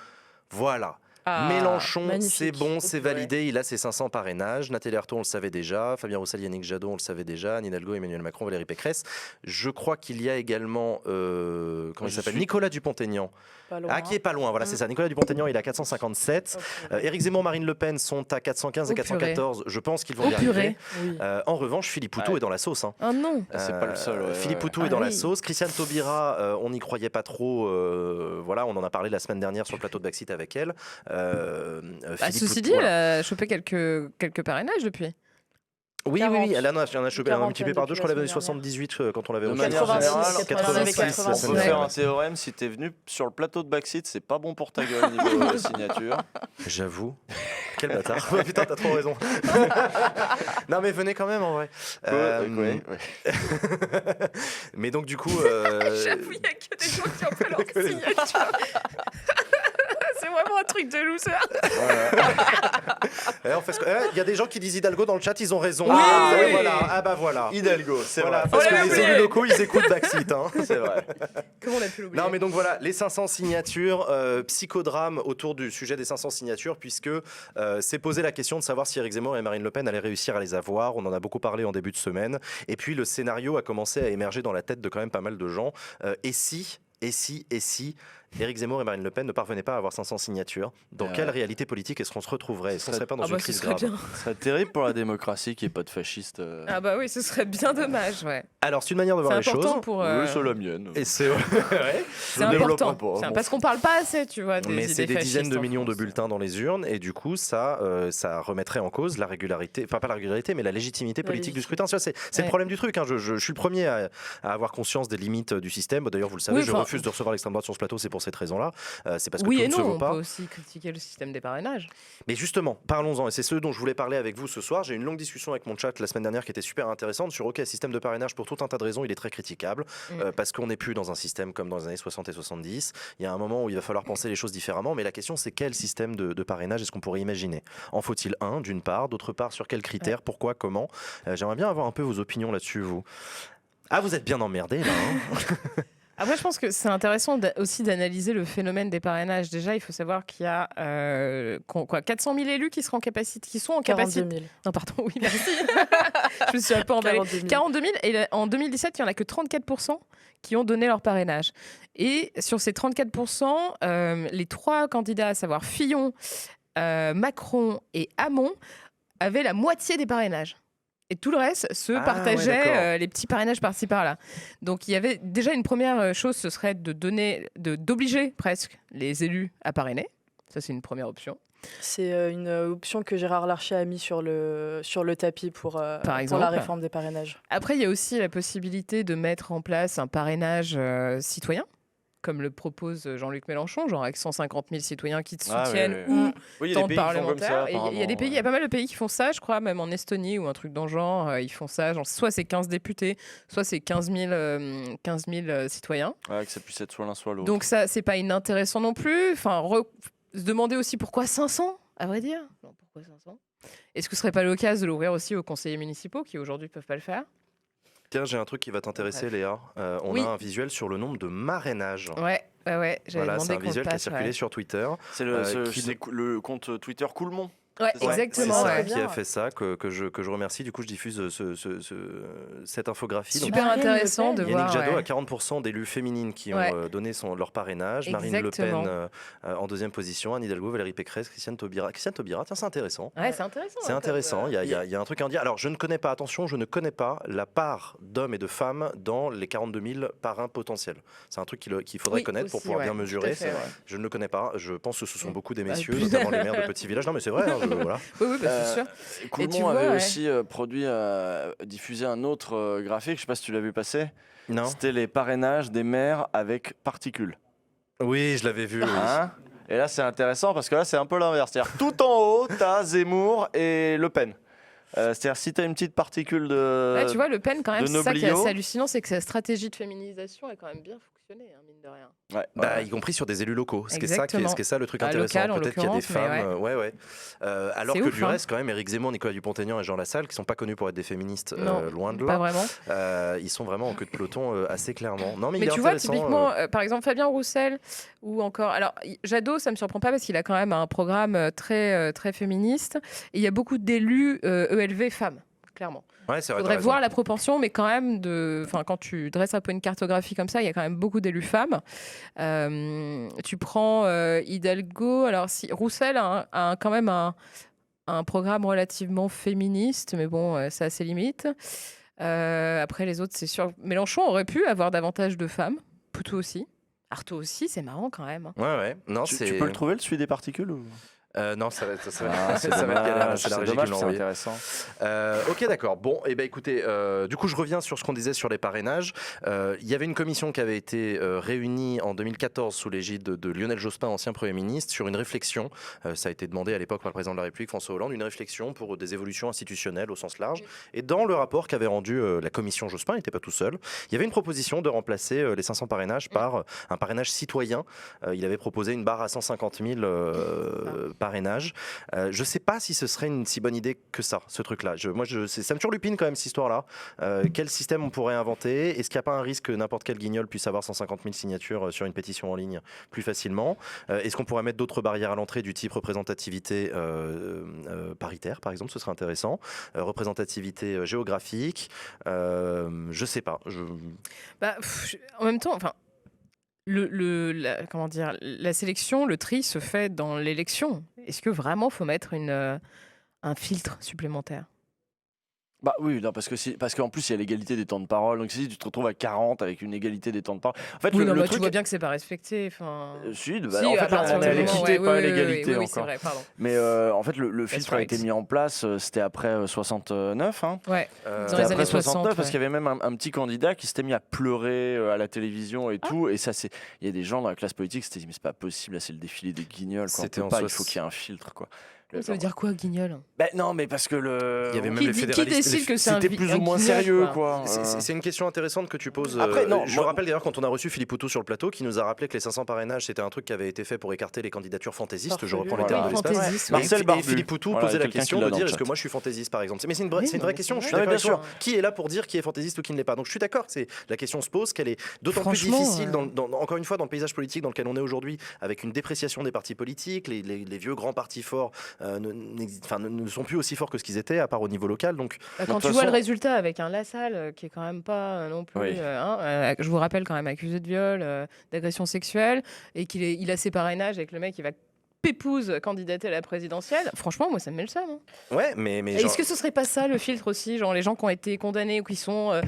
Voilà, Mélenchon, magnifique. c'est bon, Trop c'est purée. validé, il a ses 500 parrainages. Nathalie Arthaud, on le savait déjà. Fabien Roussel, Yannick Jadot, on le savait déjà. Anne Hidalgo, Emmanuel Macron, Valérie Pécresse. Je crois qu'il y a également, comment il s'appelle, Nicolas Dupont-Aignan. Pas loin. Ah, qui est pas loin, voilà, c'est ça. Nicolas Dupont-Aignan, il a 457. Éric Zemmour, Marine Le Pen sont à 415 et Oh, purée. 414. Je pense qu'ils vont y Oh arriver. purée. Oui. En revanche, Philippe Poutou Ouais. est dans la sauce. Hein. Oh non. C'est pas le seul. ouais, Philippe ouais. Poutou est dans la oui. sauce. Christiane Taubira, on n'y croyait pas trop. Voilà, on en a parlé la semaine dernière sur le plateau de Backseat avec elle. Philippe Ceci Poutou, dit, voilà. elle a chopé quelques parrainages depuis. Oui, 40. elle en a chopé, elle en a multiplié par deux. Je crois qu'elle avait depuis la 78 quand on l'avait De reçue. manière 86, générale, 86, 86, la On semaine peut faire dernière. un théorème, si t'es venu sur le plateau de Backseat, c'est pas bon pour ta gueule niveau signature. J'avoue. Quel bâtard. Oh, putain, t'as trop raison. Non, mais venez quand même en vrai. Ouais. Mais donc, du coup. J'avoue, il n'y a que des gens qui ont fait leur signature. C'est vraiment un truc de loser. Il y a des gens qui disent Hidalgo dans le chat, ils ont raison. Oui. Voilà. Ah bah voilà. Hidalgo, c'est Voilà, vrai. parce On que l'avait les oublié. élus locaux, ils écoutent Backseat. Hein. C'est vrai. Comment on a pu l'oublier? Non, mais donc voilà, les 500 signatures, psychodrame autour du sujet des 500 signatures, puisque s'est posé la question de savoir si Éric Zemmour et Marine Le Pen allaient réussir à les avoir. On en a beaucoup parlé en début de semaine. Et puis le scénario a commencé à émerger dans la tête de quand même pas mal de gens. Et si Éric Zemmour et Marine Le Pen ne parvenaient pas à avoir 500 signatures, dans quelle réalité politique est-ce qu'on se retrouverait? Est-ce qu'on serait pas dans une ce crise serait grave? bien. Ce serait terrible pour la démocratie qu'il n'y ait pas de fascistes. Ah bah oui, ce serait bien dommage, ouais. Alors c'est une manière de voir les C'est important choses. pour... Oui, c'est la mienne. Et c'est ouais. c'est je développerai important. pas, bon. Parce qu'on parle pas assez, tu vois, des Mais idées c'est des dizaines fascistes de en millions de France. bulletins dans les urnes et du coup ça remettrait en cause la régularité, enfin pas la régularité mais la légitimité politique du scrutin. C'est le Ouais. problème du truc. Hein. Je suis le premier à avoir conscience des limites du système. D'ailleurs vous le savez, Oui, je enfin- refuse de recevoir l'extrême droite sur ce plateau, c'est pour cette raison-là. C'est parce que Oui tout et ne se non, vaut on pas. peut aussi critiquer le système des parrainages. Mais justement, parlons-en, et c'est ce dont je voulais parler avec vous ce soir. J'ai eu une longue discussion avec mon chat la semaine dernière qui était super intéressante sur OK, système de parrainage pour tout un tas de raisons, il est très critiquable, parce qu'on n'est plus dans un système comme dans les années 60 et 70. Il y a un moment où il va falloir penser les choses différemment, mais la question c'est quel système de parrainage est-ce qu'on pourrait imaginer? En faut-il un, d'une part, d'autre part, sur quels critères, pourquoi, comment? J'aimerais bien avoir un peu vos opinions là-dessus, vous. Ah, vous êtes bien emmerdés là, hein. Après, je pense que c'est intéressant aussi d'analyser le phénomène des parrainages. Déjà, il faut savoir qu'il y a 400 000 élus qui sont en capacité. 42 000. Non, pardon, oui, merci. Je me suis un peu emballée. 42 000. 42 000. Et en 2017, il n'y en a que 34% qui ont donné leur parrainage. Et sur ces 34%, les trois candidats, à savoir Fillon, Macron et Hamon, avaient la moitié des parrainages. Et tout le reste se Ah, partageait ouais, d'accord. les petits parrainages par-ci par-là. Donc il y avait déjà une première chose, ce serait d'obliger presque les élus à parrainer. Ça, c'est une première option. C'est une option que Gérard Larcher a mis sur le tapis pour exemple. la réforme des parrainages. Après, il y a aussi la possibilité de mettre en place un parrainage citoyen, comme le propose Jean-Luc Mélenchon, genre avec 150 000 citoyens qui te soutiennent ou Oui, il y a tant des de pays qui font comme ça. parlementaires. Et il y a des pays, il y a apparemment, pas mal de pays qui font ça, je crois, même en Estonie ou un truc dans le genre, ils font ça. Genre, soit c'est 15 députés, soit c'est 15 000 citoyens. ouais, que ça puisse être soit l'un soit l'autre. Donc ça, c'est pas inintéressant non plus. Enfin, se demander aussi pourquoi 500, à vrai dire. Non, pourquoi 500 ? Est-ce que ce serait pas l'occasion de l'ouvrir aussi aux conseillers municipaux qui aujourd'hui peuvent pas le faire ? Tiens, j'ai un truc qui va t'intéresser, Léa. On Oui. a un visuel sur le nombre de marrainages. Ouais. J'avais Voilà, c'est demandé un qu'on visuel le qui a passe, circulé ouais. sur Twitter. C'est le compte Twitter Coolmont. Ouais, C'est ça. exactement. C'est ça Ouais. qui a fait ça, que je remercie. Du coup, je diffuse cette infographie. Donc, Super Marine intéressant Le de Pen. voir. Yannick Jadot ouais. a 40% d'élus féminines qui Ouais. ont donné leur parrainage. Marine Le Exactement. Pen en deuxième position. Anne Hidalgo, Valérie Pécresse, Christiane Taubira. Christiane Taubira, tiens, c'est intéressant. Ouais, c'est intéressant. C'est hein, intéressant, comme, il y a un truc à en dire. Alors, je ne connais pas, attention, je ne connais pas la part d'hommes et de femmes dans les 42 000 parrains potentiels. C'est un truc qu'il faudrait Oui, connaître pour aussi, pouvoir ouais, bien tout à mesurer. fait, ouais. Je ne le connais pas. Je pense que ce sont beaucoup des messieurs, plus- notamment les maires de petits villages. Non, mais c'est vrai. Hein, voilà. Oui, c'est sûr. Coolmont tu vois, avait ouais. aussi diffusé un autre graphique, je sais pas si tu l'as vu passer. Non. C'était les parrainages des maires avec particules. Oui, je l'avais vu. Oui. Hein et là, c'est intéressant parce que là, c'est un peu l'inverse. C'est-à-dire, tout en haut, t'as Zemmour et Le Pen. C'est-à-dire, si t'as une petite particule de. Ouais, tu vois, Le Pen, quand même, de c'est ça qui est Noblio. assez hallucinant, c'est que sa stratégie de féminisation a quand même bien fonctionné. disproportionnée, hein, mine de rien. Ouais, Bah, y compris sur des élus locaux. Ce qui Exactement. est ça le truc À intéressant. local, en Peut-être qu'il y a des l'occurrence, mais femmes. Ouais. Alors C'est que ouf, du hein. reste, quand même, Éric Zemmour, Nicolas Dupont-Aignan et Jean Lassalle, qui sont pas connus pour être des féministes, Non, loin de pas là. vraiment. Ils sont vraiment en queue de peloton assez clairement. Non, mais il Mais est tu vois, intéressant, typiquement, par exemple, Fabien Roussel ou encore. Alors, Jadot, ça me surprend pas parce qu'il a quand même un programme très féministe. Et il y a beaucoup d'élus ELV femmes, clairement. Ouais, c'est Il vrai. faudrait t'as voir raison. la proportion, mais quand même, quand tu dresses un peu une cartographie comme ça, il y a quand même beaucoup d'élus femmes. Tu prends Hidalgo. Alors, si Roussel a quand même un programme relativement féministe, mais bon, ça a ses limites. Après, les autres, c'est sûr. Mélenchon aurait pu avoir davantage de femmes. Poutou aussi. Artaud aussi, c'est marrant quand même, hein. Ouais. Non, Tu c'est. peux le trouver, le celui des particules ou... Non, ça va être Ah, c'est ça va être galère, c'est la c'est régie qui dommage, me l'a c'est envoyé. intéressant. Ok, d'accord. Bon, et ben écoutez, du coup, je reviens sur ce qu'on disait sur les parrainages. Il y avait une commission qui avait été réunie en 2014 sous l'égide de Lionel Jospin, ancien Premier ministre, sur une réflexion. Ça a été demandé à l'époque par le président de la République, François Hollande, une réflexion pour des évolutions institutionnelles au sens large. Et dans le rapport qu'avait rendu la commission Jospin, il n'était pas tout seul, il y avait une proposition de remplacer les 500 parrainages par un parrainage citoyen. Il avait proposé une barre à 150 000 parrainages. Je ne sais pas si ce serait une si bonne idée que ça, ce truc-là. Ça me turlupine quand même, cette histoire-là. Quel système on pourrait inventer? Est-ce qu'il n'y a pas un risque que n'importe quel guignol puisse avoir 150 000 signatures sur une pétition en ligne plus facilement? Est-ce qu'on pourrait mettre d'autres barrières à l'entrée du type représentativité paritaire, par exemple? Ce serait intéressant. Représentativité géographique. Je ne sais pas. En même temps, enfin, comment dire, la sélection, le tri se fait dans l'élection. Est-ce que vraiment faut mettre un filtre supplémentaire? Bah oui, non, parce qu'en plus il y a l'égalité des temps de parole. Donc si tu te retrouves à 40 avec une égalité des temps de parole. En fait, Oui, non, le tu truc. vois bien que c'est pas respecté. Si, Si, en à fait, là, partir on du est à moment- l'équité, ouais, pas à oui, l'égalité oui, c'est encore. vrai, pardon. Mais en fait, le filtre a été right. mis en place, c'était après 69. Hein. Ouais. Euh, Dans C'était les après années 69 60, parce ouais. qu'il y avait même un petit candidat qui s'était mis à pleurer à la télévision et tout. Et ça, il y a des gens dans la classe politique qui s'étaient dit mais c'est pas possible, là c'est le défilé des guignols. Quoi. C'était On peut en pas, soix- il faut qu'il y ait un filtre quoi. Ça veut dire quoi, guignol? Ben non, mais parce que Il y avait même Qui les fédéralistes. décide que c'est c'était plus un ou moins guignol, sérieux quoi. quoi. C'est une question intéressante que tu poses. Après, non, je moi- rappelle d'ailleurs quand on a reçu Philippe Poutou sur le plateau qui nous a rappelé que les 500 parrainages c'était un truc qui avait été fait pour écarter les candidatures fantaisistes. Je reprends les termes de l'espace. Fantaisiste, Et- ouais. Marcel et Barbu. Philippe Poutou Voilà, posait la quelqu'un question qui l'a de dans dire le est-ce que chat. moi je suis fantaisiste par exemple. Mais c'est une Oui, vraie non, question. mais Je suis c'est d'accord vrai. avec Bien toi. Qui est là pour dire qui est fantaisiste ou qui ne l'est pas? Donc je suis d'accord. C'est la question se pose qu'elle est d'autant plus Franchement, difficile encore une fois dans le paysage politique dans lequel on est aujourd'hui avec une dépréciation des partis politiques. Les vieux grands partis forts ne sont plus aussi forts que ce qu'ils étaient à part au niveau local. Donc Quand de tu toute vois le façon- résultat avec un Lassalle qui est quand même pas non plus, Oui. je vous rappelle quand même accusé de viol, d'agression sexuelle, et il a ses parrainages avec le mec qui va pépouse candidater à la présidentielle. Franchement, moi ça me met le seum. Hein. ouais, mais Et est-ce que ce serait pas ça le filtre aussi, genre les gens qui ont été condamnés ou qui sont,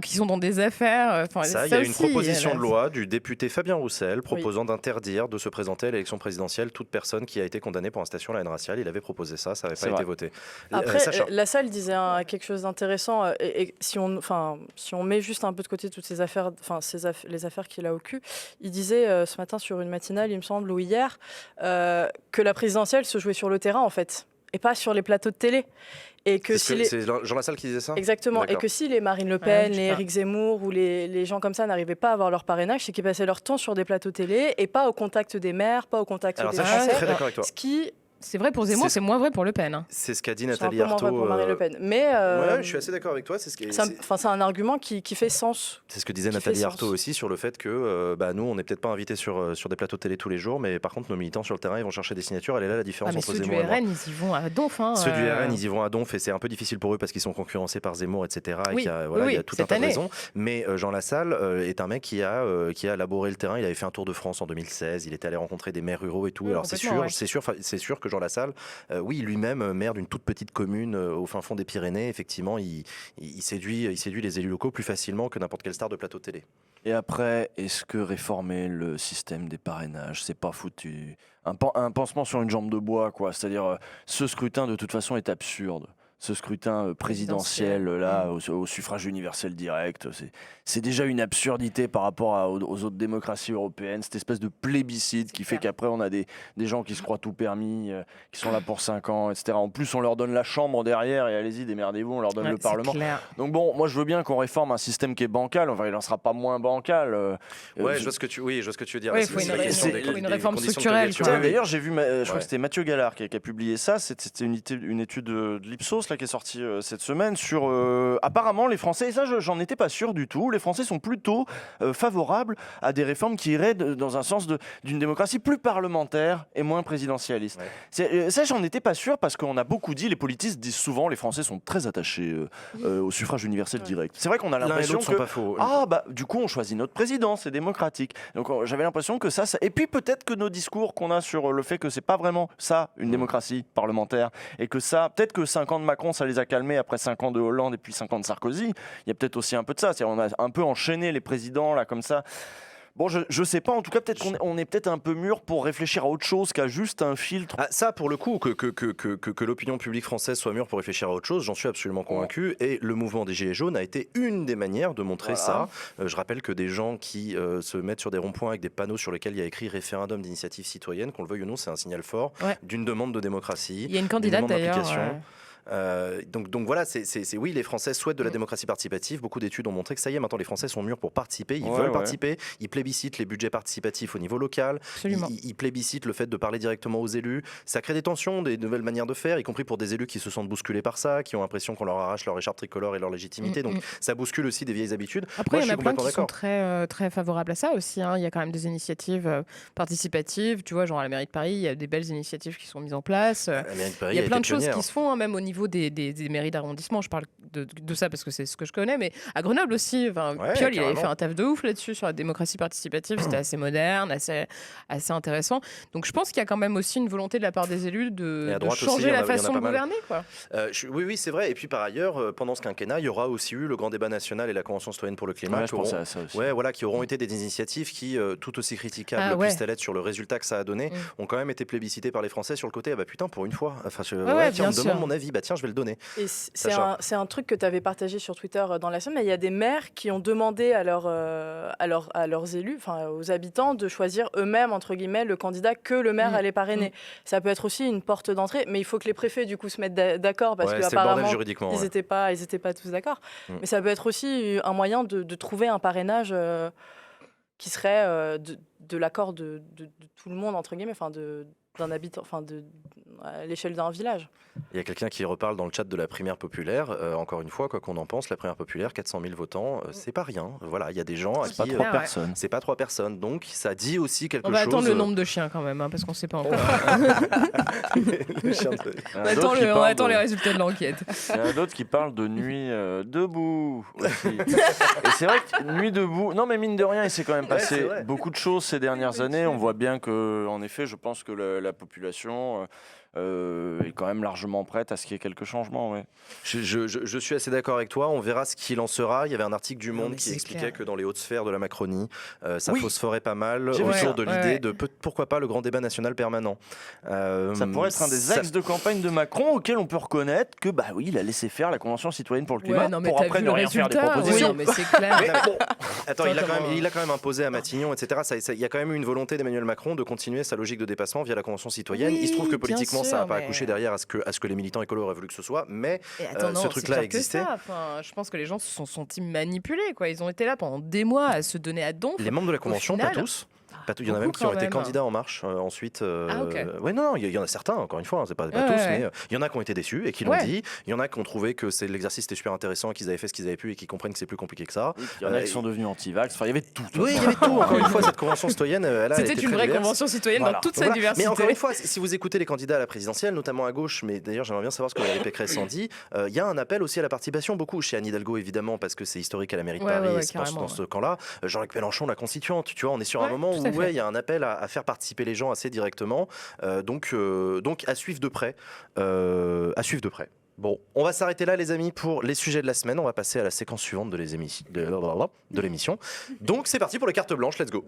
qui sont dans des affaires. Ça, il y a une aussi, proposition là, de loi du député Fabien Roussel proposant d'interdire de se présenter à l'élection présidentielle toute personne qui a été condamnée pour incitation à la haine raciale. Il avait proposé ça, ça n'avait C'est pas été vrai. voté. Après, Sacha. Lassalle disait quelque chose d'intéressant. Et si on met juste un peu de côté toutes ces affaires, les affaires qu'il a au cul, il disait ce matin sur une matinale, il me semble, ou hier, que la présidentielle se jouait sur le terrain en fait, et pas sur les plateaux de télé. Et que C'est Jean Lassalle qui disait ça? Exactement. Et D'accord. que si les Marine Le Pen, je sais les pas. Éric Zemmour ou les gens comme ça n'arrivaient pas à avoir leur parrainage, c'est qu'ils passaient leur temps sur des plateaux télé et pas au contact des maires, pas au contact Alors des ça, je suis Français. très d'accord avec toi. Ce qui, C'est vrai pour Zemmour, C'est- c'est moins vrai pour Le Pen. Hein. C'est ce qu'a dit c'est un Nathalie peu moins vrai Arthaud. pour Marine Le Pen. Mais Ouais, je suis assez d'accord avec toi. C'est c'est un argument qui fait sens. ce que disait qui fait Nathalie sens. Arthaud aussi sur le fait que nous, on n'est peut-être pas invités sur des plateaux de télé tous les jours, mais par contre, nos militants sur le terrain, ils vont chercher des signatures. Elle est là la différence Mais entre ceux du Zemmour et moi. RN, ils y vont à donf. Hein, Ceux du RN, ils y vont à donf et c'est un peu difficile pour eux parce qu'ils sont concurrencés par Zemmour, etc. Et Oui, qu'il y a, oui, il y a tout un cette tas de année. raisons. Mais Jean Lassalle est un mec qui a labouré le terrain. Il avait fait un tour de France en 2016. Il était allé rencontrer des maires ruraux et tout. Oui, Alors complètement, ouais. c'est sûr que Jean Lassalle, oui, lui-même, maire d'une toute petite commune au fin fond des Pyrénées, effectivement, il séduit les élus locaux plus facilement que n'importe quelle star de plateau télé. Et après, est-ce que réformer le système des parrainages, c'est pas foutu un pansement sur une jambe de bois, quoi. C'est-à-dire, ce scrutin, de toute façon, est absurde. ce scrutin présidentiel là, au suffrage universel direct. C'est déjà une absurdité par rapport aux autres démocraties européennes, cette espèce de plébiscite qui fait qu'après on a des gens qui se croient tout permis, qui sont là pour 5 ans, etc. En plus on leur donne la chambre derrière et allez-y, démerdez-vous, on leur donne le Parlement. Clair. Donc bon, moi je veux bien qu'on réforme un système qui est bancal, enfin il n'en sera pas moins bancal. Ouais, je vois ce que tu veux dire. Il faut une réforme structurelle. D'ailleurs j'ai vu, je crois que c'était Mathieu Gallard qui a publié ça, c'était une étude de l'Ipsos là, qui est sortie cette semaine sur apparemment les Français, et ça j'en étais pas sûr du tout, les Français sont plutôt favorables à des réformes qui iraient dans un sens d'une démocratie plus parlementaire et moins présidentialiste. Ça j'en étais pas sûr parce qu'on a beaucoup dit, les politistes disent souvent les Français sont très attachés au suffrage universel direct. C'est vrai qu'on a l'impression que pas faux. du coup on choisit notre président, c'est démocratique. Donc j'avais l'impression que ça et puis peut-être que nos discours qu'on a sur le fait que c'est pas vraiment ça une démocratie parlementaire et que ça peut-être que 5 ans de Macron ça les a calmés après 5 ans de Hollande et puis 5 ans de Sarkozy, il y a peut-être aussi un peu de ça, c'est-à-dire on a un peu enchaîné les présidents là comme ça. Bon, je sais pas, en tout cas, peut-être qu'on est peut-être un peu mûr pour réfléchir à autre chose qu'à juste un filtre. Ça, pour le coup, que l'opinion publique française soit mûre pour réfléchir à autre chose, j'en suis absolument convaincu. Et le mouvement des Gilets jaunes a été une des manières de montrer ça. Je rappelle que des gens qui se mettent sur des ronds-points avec des panneaux sur lesquels il y a écrit référendum d'initiative citoyenne, qu'on le veuille ou non, c'est un signal fort d'une demande de démocratie. Il y a une candidate d'ailleurs. Donc voilà, oui, les Français souhaitent de la démocratie participative. Beaucoup d'études ont montré que ça y est, maintenant les Français sont mûrs pour participer, ils veulent participer, ils plébiscitent les budgets participatifs au niveau local, ils plébiscitent le fait de parler directement aux élus. Ça crée des tensions, des nouvelles manières de faire, y compris pour des élus qui se sentent bousculés par ça, qui ont l'impression qu'on leur arrache leur écharpe tricolore et leur légitimité. Donc ça bouscule aussi des vieilles habitudes. Après, il y en a plein qui sont très, très favorables à ça aussi. Il y a quand même des initiatives participatives. Tu vois, genre à la mairie de Paris, il y a des belles initiatives qui sont mises en place. Il y a plein de choses qui se font, même au niveau des mairies d'arrondissement. Je parle de ça parce que c'est ce que je connais, mais à Grenoble aussi, Piolle, il avait fait un taf de ouf là-dessus sur la démocratie participative. C'était assez moderne, assez intéressant. Donc je pense qu'il y a quand même aussi une volonté de la part des élus de changer la façon de gouverner, quoi. Oui, c'est vrai. Et puis par ailleurs, pendant ce quinquennat, il y aura aussi eu le grand débat national et la Convention citoyenne pour le climat, qui auront été des initiatives qui, tout aussi critiquables puissent-elles être sur le résultat que ça a donné, ont quand même été plébiscitées par les Français sur le côté. Putain, pour une fois. Enfin, tiens, on me demande mon avis. Tiens, je vais le donner. Et c'est un truc que tu avais partagé sur Twitter dans la semaine. Il y a des maires qui ont demandé à leurs élus, enfin aux habitants, de choisir eux-mêmes entre guillemets le candidat que le maire allait parrainer. Ça peut être aussi une porte d'entrée, mais il faut que les préfets du coup se mettent d'accord parce qu'apparemment ils n'étaient pas tous d'accord. Mais ça peut être aussi un moyen de trouver un parrainage qui serait de l'accord de tout le monde entre guillemets, enfin d'un habitant, enfin à l'échelle d'un village. Il y a quelqu'un qui reparle dans le chat de la primaire populaire. Encore une fois, quoi qu'on en pense, la primaire populaire, 400 000 votants, c'est pas rien. Voilà, il y a des gens à qui... C'est pas 3 personnes. C'est pas 3 personnes. Donc, ça dit aussi quelque chose. On va attendre le nombre de chiens quand même, parce qu'on sait pas encore. On attend les résultats de l'enquête. Il y en a d'autres qui parlent de nuit debout aussi. Et c'est vrai que nuit debout... Non, mais mine de rien, il s'est quand même passé beaucoup de choses ces dernières années. On voit bien que, en effet, je pense que la population... est quand même largement prête à ce qu'il y ait quelques changements. Je suis assez d'accord avec toi, on verra ce qu'il en sera. Il y avait un article du Monde qui expliquait que dans les hautes sphères de la Macronie, ça phosphorait pas mal autour de l'idée de pourquoi pas le grand débat national permanent. Ça pourrait être un des axes de campagne de Macron auquel on peut reconnaître que il a laissé faire la Convention citoyenne pour le climat pour après ne rien faire des propositions. Mais c'est clair. Attends, il a quand même imposé à Matignon, etc. Il y a quand même eu une volonté d'Emmanuel Macron de continuer sa logique de dépassement via la Convention citoyenne. Il se trouve que politiquement ça n'a pas accouché derrière à ce que les militants écolos auraient voulu que ce soit, mais ce truc-là existait. Je pense que les gens se sont sentis manipulés, quoi. Ils ont été là pendant des mois à se donner à donf. Les membres de la Convention, pas tous. Il y en a même qui ont été candidats En Marche ensuite. Il y en a certains, encore une fois, c'est pas tous, mais il y en a qui ont été déçus et qui l'ont dit. Il y en a qui ont trouvé que l'exercice était super intéressant, qu'ils avaient fait ce qu'ils avaient pu et qui comprennent que c'est plus compliqué que ça. Il y en a qui sont devenus anti-vax. Enfin, il y avait tout. Oui, il y avait tout. Encore une fois, cette convention citoyenne, c'était une vraie convention citoyenne dans toute sa diversité. Mais encore une fois, si vous écoutez les candidats à la présidentielle, notamment à gauche, mais d'ailleurs j'aimerais bien savoir ce que Valérie Pécresse en dit, il y a un appel aussi à la participation, beaucoup chez Anne Hidalgo évidemment, parce que c'est historique à la mairie de Paris et c'est dans ce camp-là. Jean-Luc Mélenchon, la constituante, tu vois, on est sur un moment où il y a un appel à faire participer les gens assez directement. Donc à suivre de près. Bon, on va s'arrêter là les amis pour les sujets de la semaine. On va passer à la séquence suivante de l'émission. Donc c'est parti pour les cartes blanches, let's go.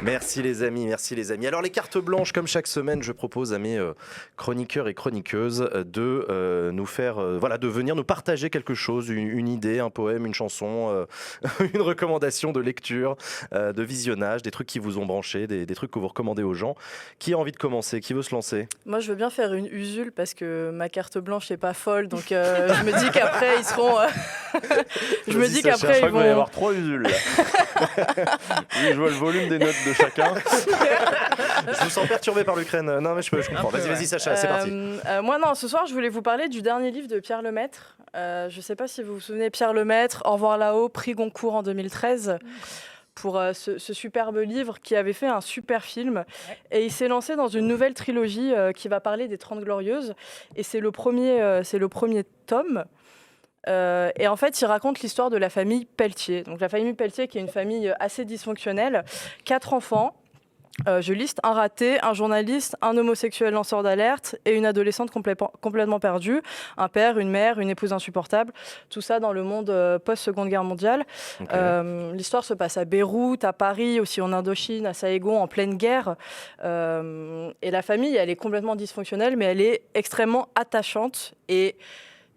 Merci les amis, merci les amis. Alors les cartes blanches, comme chaque semaine, je propose à mes chroniqueurs et chroniqueuses de nous faire, de venir nous partager quelque chose, une idée, un poème, une chanson, une recommandation de lecture, de visionnage, des trucs qui vous ont branché, des trucs que vous recommandez aux gens. Qui a envie de commencer? Qui veut se lancer? Moi, je veux bien faire une Usul parce que ma carte blanche n'est pas folle, donc je me dis qu'après ils seront. Je me dis qu'après Je ils crois qu'il va y vont. avoir 3 usules. Là. Oui, je vois le volume des notes de chacun. Je vous sens perturbé par l'Ukraine. Non mais je comprends. Vas-y Sacha, c'est parti. Moi non, ce soir je voulais vous parler du dernier livre de Pierre Lemaitre. Je ne sais pas si vous vous souvenez, Pierre Lemaitre, Au revoir là-haut, prix Goncourt en 2013. Pour ce superbe livre qui avait fait un super film. Et il s'est lancé dans une nouvelle trilogie qui va parler des 30 Glorieuses. Et c'est le premier tome. Et en fait, il raconte l'histoire de la famille Pelletier. Donc la famille Pelletier qui est une famille assez dysfonctionnelle. 4 enfants. Je liste un raté, un journaliste, un homosexuel lanceur d'alerte et une adolescente complètement perdue, un père, une mère, une épouse insupportable, tout ça dans le monde post-Seconde Guerre mondiale. Okay. L'histoire se passe à Beyrouth, à Paris, aussi en Indochine, à Saïgon, en pleine guerre. Et la famille, elle est complètement dysfonctionnelle, mais elle est extrêmement attachante. Et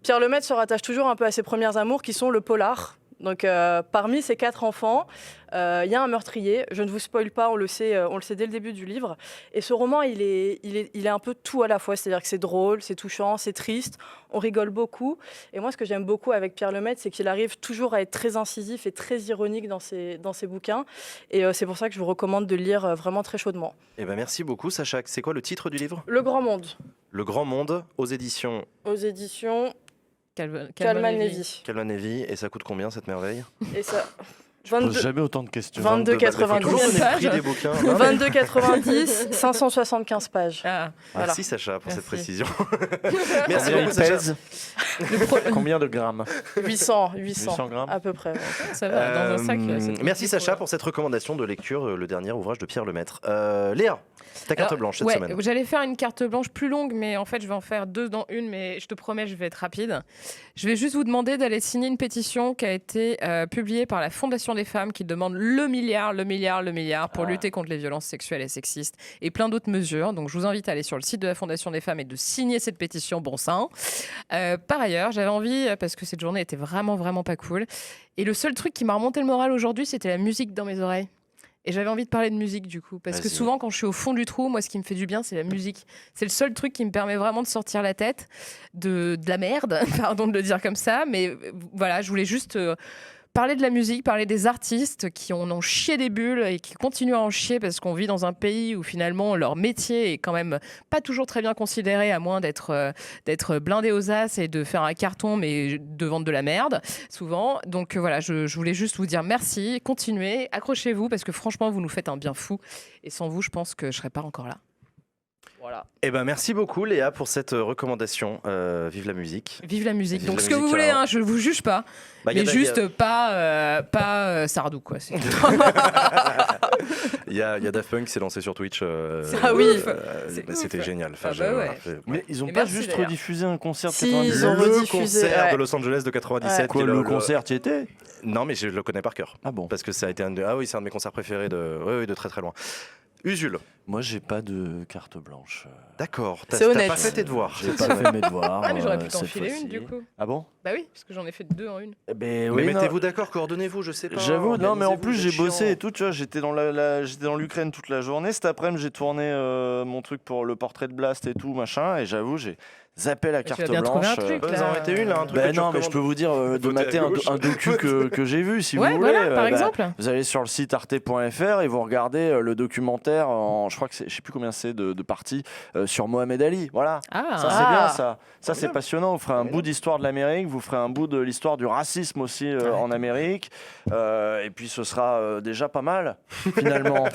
Pierre Lemaitre se rattache toujours un peu à ses premières amours, qui sont le polar. Donc, parmi ces 4 enfants, il y a un meurtrier. Je ne vous spoile pas, on le sait dès le début du livre. Et ce roman, il est un peu tout à la fois. C'est-à-dire que c'est drôle, c'est touchant, c'est triste. On rigole beaucoup. Et moi, ce que j'aime beaucoup avec Pierre Lemaitre, c'est qu'il arrive toujours à être très incisif et très ironique dans ses bouquins. Et c'est pour ça que je vous recommande de le lire vraiment très chaudement. Eh ben, merci beaucoup, Sacha. C'est quoi le titre du livre? Le Grand Monde. Le Grand Monde, aux éditions Calman Levy. Calman Levy. Et ça coûte combien cette merveille? Et ça. Je pose jamais autant de questions. 22,90, 575 pages. Ah. Voilà. Merci Sacha pour cette précision. Merci beaucoup Sacha. Combien de grammes? 800 grammes à peu près. Ouais. Ça va, dans un sac. Merci Sacha pour cette recommandation de lecture, le dernier ouvrage de Pierre Lemaitre. Léa, ta carte blanche cette semaine. J'allais faire une carte blanche plus longue, mais en fait je vais en faire 2 dans une, mais je te promets, je vais être rapide. Je vais juste vous demander d'aller signer une pétition qui a été publiée par la Fondation des femmes qui demande le milliard pour lutter contre les violences sexuelles et sexistes et plein d'autres mesures. Donc je vous invite à aller sur le site de la Fondation des femmes et de signer cette pétition, bon sang. Par ailleurs, j'avais envie, parce que cette journée était vraiment pas cool, et le seul truc qui m'a remonté le moral aujourd'hui, c'était la musique dans mes oreilles. Et j'avais envie de parler de musique du coup, parce que souvent quand je suis au fond du trou, moi ce qui me fait du bien c'est la musique. C'est le seul truc qui me permet vraiment de sortir la tête de la merde, pardon de le dire comme ça, mais voilà, je voulais juste parler de la musique, parler des artistes qui en ont chié des bulles et qui continuent à en chier parce qu'on vit dans un pays où finalement leur métier est quand même pas toujours très bien considéré, à moins d'être blindé aux as et de faire un carton mais de vendre de la merde souvent. Donc voilà, je voulais juste vous dire merci, continuez, accrochez-vous parce que franchement vous nous faites un bien fou et sans vous je pense que je serais pas encore là. Voilà. Eh ben merci beaucoup Léa pour cette recommandation. Vive la musique. Vive la musique. Donc ce que vous voulez, hein, je vous juge pas, mais juste pas Sardou quoi. Il y a Daft Punk qui s'est lancé sur Twitch. C'était génial. Enfin, mais ils ont pas juste rediffusé un concert de 97. Ils ont rediffusé le concert de Los Angeles de 97. Quoi, le concert, tu y étais? Non, mais je le connais par cœur. Ah bon? Parce que ça a été c'est un de mes concerts préférés de très très loin. Usul. Moi, j'ai pas de carte blanche. D'accord. C'est honnête. T'as pas fait tes devoirs. J'ai pas fait mes devoirs. Ah, mais j'aurais pu t'en filer une du coup. Ah bon? Bah oui, parce que j'en ai fait 2 en une. Mais mettez-vous d'accord, coordonnez-vous, je sais pas. J'avoue, non, mais en plus j'ai bossé et tout, tu vois, j'étais dans l'Ukraine toute la journée. Cet après-midi, j'ai tourné mon truc pour le portrait de Blast et tout, machin, et j'avoue, j'ai zappé la carte blanche. Vous en mettez une là, un truc que non, mais je peux vous dire de mater un docu que j'ai vu, si vous voulez. Voilà, par exemple. Vous allez sur le site arte.fr et vous regardez le documentaire, je crois que je sais plus combien c'est de parties, sur Mohamed Ali. Voilà. Ça c'est bien ça. Ça c'est passionnant. Vous ferez un bout d'histoire de l'Amérique, vous ferez un bout de l'histoire du racisme aussi en Amérique. Et puis ce sera déjà pas mal finalement.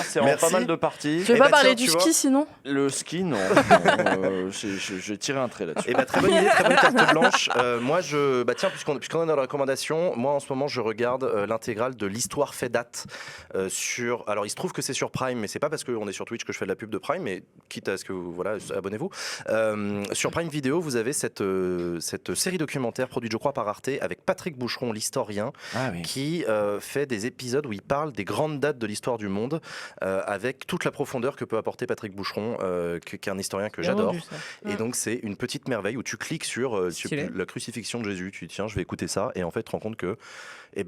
C'est pas mal de parties. Tu veux pas parler du ski sinon? Le ski, non. J'ai vais tirer un trait là-dessus. Et très bonne idée, très bonne carte blanche. Moi, tiens, puisqu'on est dans la recommandation, moi en ce moment, je regarde l'intégrale de l'histoire fait date Alors, il se trouve que c'est sur Prime, mais c'est pas parce qu'on est sur Twitch que je fais de la pub de Prime, mais quitte à ce que abonnez-vous. Sur Prime Video, vous avez cette série documentaire produite, je crois, par Arte, avec Patrick Boucheron, l'historien, qui fait des épisodes où il parle des grandes dates de l'histoire du monde, avec toute la profondeur que peut apporter Patrick Boucheron, qui est un historien que j'adore. Et donc, c'est une petite merveille où tu cliques sur la crucifixion de Jésus, tu dis tiens, je vais écouter ça, et en fait, tu te rends compte que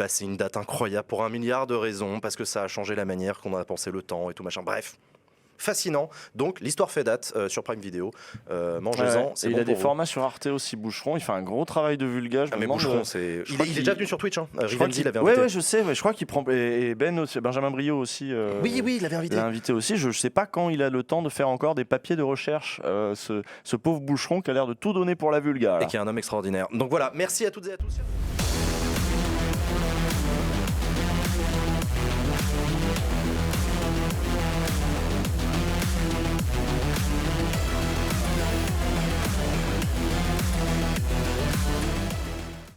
c'est une date incroyable pour 1 milliard de raisons, parce que ça a changé la manière qu'on a pensé le temps et tout machin. Bref. Fascinant. Donc, l'histoire fait date sur Prime Video. Mangez-en. Il a des formats sur Arte aussi, Boucheron. Il fait un gros travail de vulgage. Mais Boucheron, il est déjà venu sur Twitch. Rivenzi l'avait invité. Oui, je sais. Mais je crois qu'il prend. Et Benjamin Briot aussi. Oui, il l'avait invité. Il l'a invité aussi. Je ne sais pas quand il a le temps de faire encore des papiers de recherche. Ce pauvre Boucheron qui a l'air de tout donner pour la vulga. Et qui est un homme extraordinaire. Donc voilà, merci à toutes et à tous.